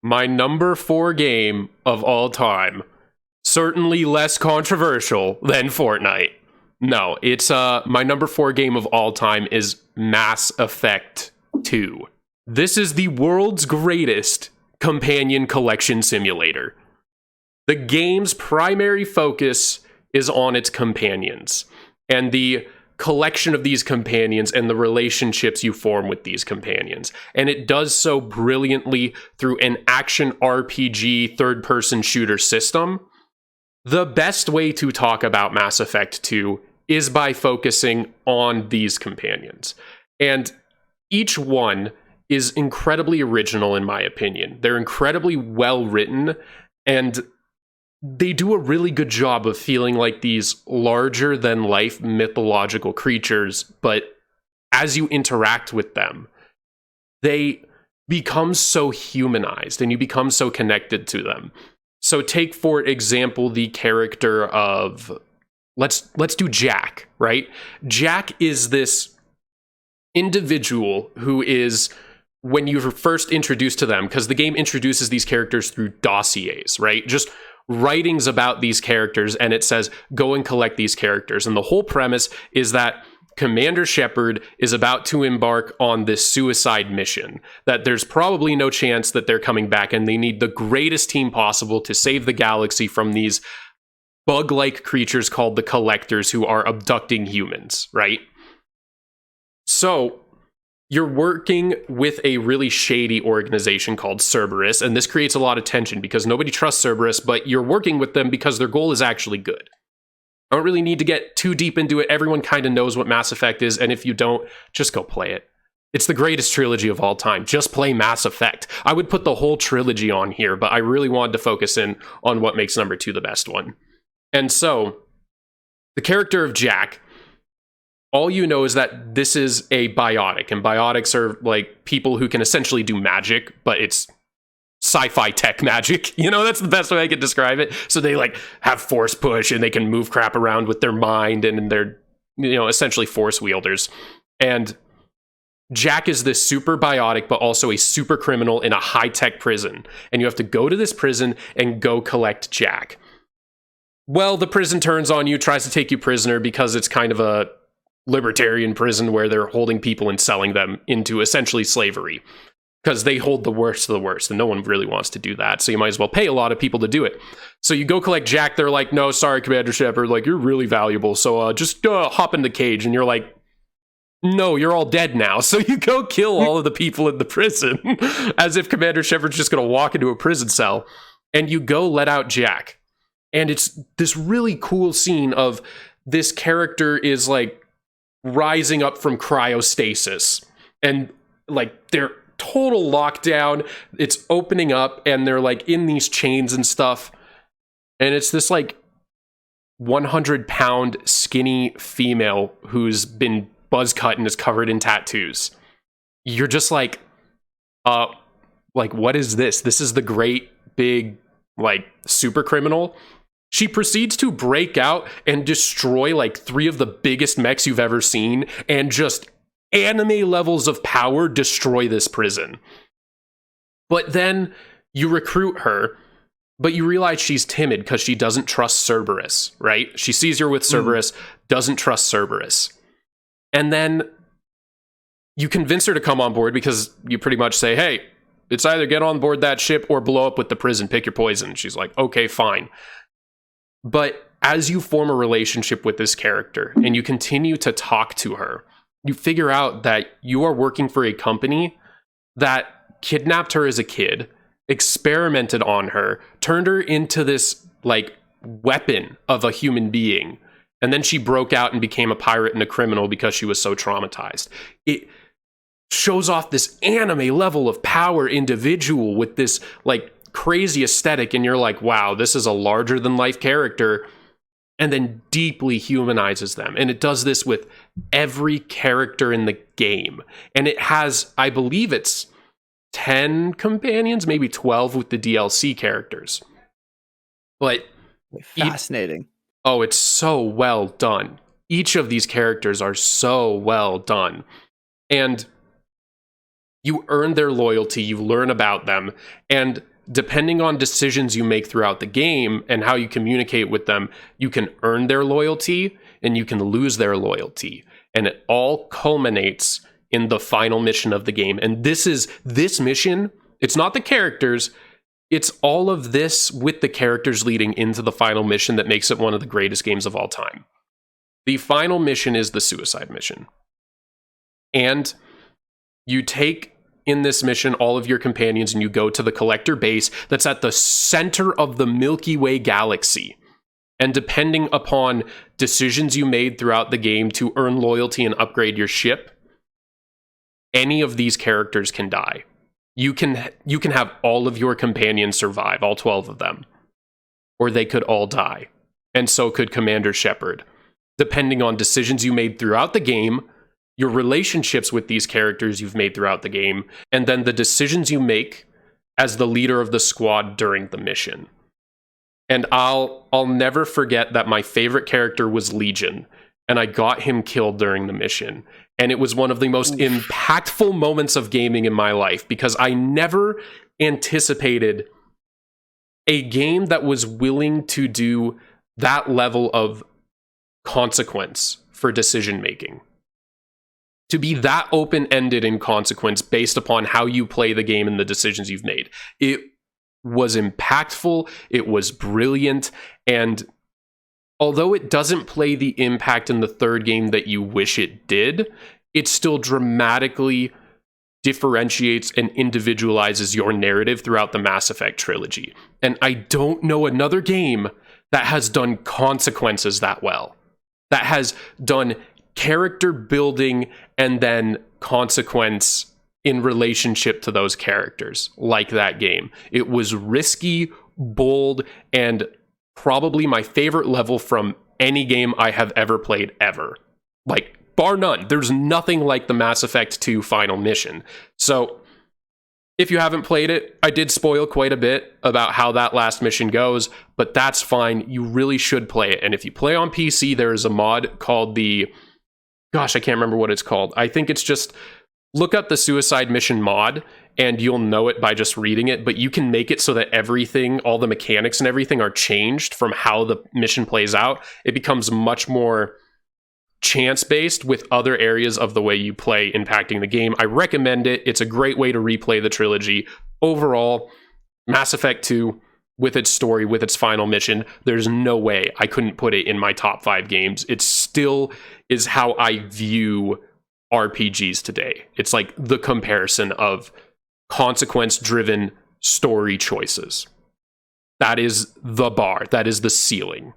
my number 4 game of all time, certainly less controversial than Fortnite. No, it's my number 4 game of all time is Mass Effect 2. This is the world's greatest companion collection simulator. The game's primary focus is on its companions and the collection of these companions and the relationships you form with these companions. And it does so brilliantly through an action RPG third-person shooter system. The best way to talk about Mass Effect 2 is by focusing on these companions. And each one is incredibly original, in my opinion. They're incredibly well written, and they do a really good job of feeling like these larger than life mythological creatures, but as you interact with them, they become so humanized and you become so connected to them. So take, for example, the character of, let's do Jack, right? Jack is this individual who is, when you're first introduced to them, because the game introduces these characters through dossiers, right? Just writings about these characters, and it says, go and collect these characters. And the whole premise is that Commander Shepard is about to embark on this suicide mission, that there's probably no chance that they're coming back, and they need the greatest team possible to save the galaxy from these bug-like creatures called the Collectors who are abducting humans, right? So you're working with a really shady organization called Cerberus, and this creates a lot of tension because nobody trusts Cerberus, but you're working with them because their goal is actually good. I don't really need to get too deep into it. Everyone kind of knows what Mass Effect is, and if you don't, just go play it. It's the greatest trilogy of all time. Just play Mass Effect. I would put the whole trilogy on here, but I really wanted to focus in on what makes number 2 the best one. And so, the character of Jack, all you know is that this is a biotic, and biotics are like people who can essentially do magic, but it's sci-fi tech magic. You know, that's the best way I could describe it. So they like have force push and they can move crap around with their mind, and they're, you know, essentially force wielders. And Jack is this super biotic, but also a super criminal in a high-tech prison. And you have to go to this prison and go collect Jack. Well, the prison turns on you, tries to take you prisoner because it's kind of a libertarian prison where they're holding people and selling them into essentially slavery. Because they hold the worst of the worst, and no one really wants to do that. So you might as well pay a lot of people to do it. So you go collect Jack. They're like, no, sorry, Commander Shepard. Like, you're really valuable. So just hop in the cage. And you're like, no, you're all dead now. So you go kill all of the people in the prison as if Commander Shepard's just going to walk into a prison cell. And you go let out Jack. And it's this really cool scene of this character is like rising up from cryostasis. And like they're total lockdown. It's opening up and they're like in these chains and stuff. And it's this like 100-pound skinny female who's been buzz cut and is covered in tattoos. You're just like, what is this? This is the great big like super criminal. She proceeds to break out and destroy like 3 of the biggest mechs you've ever seen and just anime levels of power destroy this prison. But then you recruit her, but you realize she's timid because she doesn't trust Cerberus, right? She sees you're with Cerberus, doesn't trust Cerberus. And then you convince her to come on board because you pretty much say, hey, it's either get on board that ship or blow up with the prison, pick your poison. She's like, okay, fine. But as you form a relationship with this character and you continue to talk to her, you figure out that you are working for a company that kidnapped her as a kid, experimented on her, turned her into this like weapon of a human being. And then she broke out and became a pirate and a criminal because she was so traumatized. It shows off this anime level of power individual with this like crazy aesthetic. And you're like, wow, this is a larger than life character. And then deeply humanizes them. And it does this with every character in the game. And it has, I believe it's 10 companions, maybe 12 with the DLC characters. But fascinating. It's so well done. Each of these characters are so well done. And you earn their loyalty, you learn about them, and depending on decisions you make throughout the game and how you communicate with them, you can earn their loyalty and you can lose their loyalty. And it all culminates in the final mission of the game. And this mission, it's not the characters, it's all of this with the characters leading into the final mission that makes it one of the greatest games of all time. The final mission is the suicide mission. And you take in this mission all of your companions and you go to the collector base that's at the center of the Milky Way galaxy. And depending upon decisions you made throughout the game to earn loyalty and upgrade your ship, any of these characters can die. You can have all of your companions survive, all 12 of them. Or they could all die. And so could Commander Shepard. Depending on decisions you made throughout the game, your relationships with these characters you've made throughout the game, and then the decisions you make as the leader of the squad during the mission. And I'll never forget that my favorite character was Legion, and I got him killed during the mission. And it was one of the most impactful moments of gaming in my life because I never anticipated a game that was willing to do that level of consequence for decision making. To be that open-ended in consequence based upon how you play the game and the decisions you've made. It was impactful, it was brilliant, and although it doesn't play the impact in the third game that you wish it did, it still dramatically differentiates and individualizes your narrative throughout the Mass Effect trilogy. And I don't know another game that has done consequences that well, that has done character building and then consequence in relationship to those characters like that game. It was risky, bold, and probably my favorite level from any game I have ever played ever. Like, bar none. There's nothing like the Mass Effect 2 final mission. So, if you haven't played it, I did spoil quite a bit about how that last mission goes, but that's fine. You really should play it. And if you play on PC, there is a mod called I can't remember what it's called. I think it's just, look up the Suicide Mission mod, and you'll know it by just reading it, but you can make it so that everything, all the mechanics and everything are changed from how the mission plays out. It becomes much more chance-based with other areas of the way you play impacting the game. I recommend it. It's a great way to replay the trilogy. Overall, Mass Effect 2, with its story, with its final mission, there's no way I couldn't put it in my top 5 games. It still is how I view RPGs today. It's like the comparison of consequence-driven story choices. That is the bar. That is the ceiling.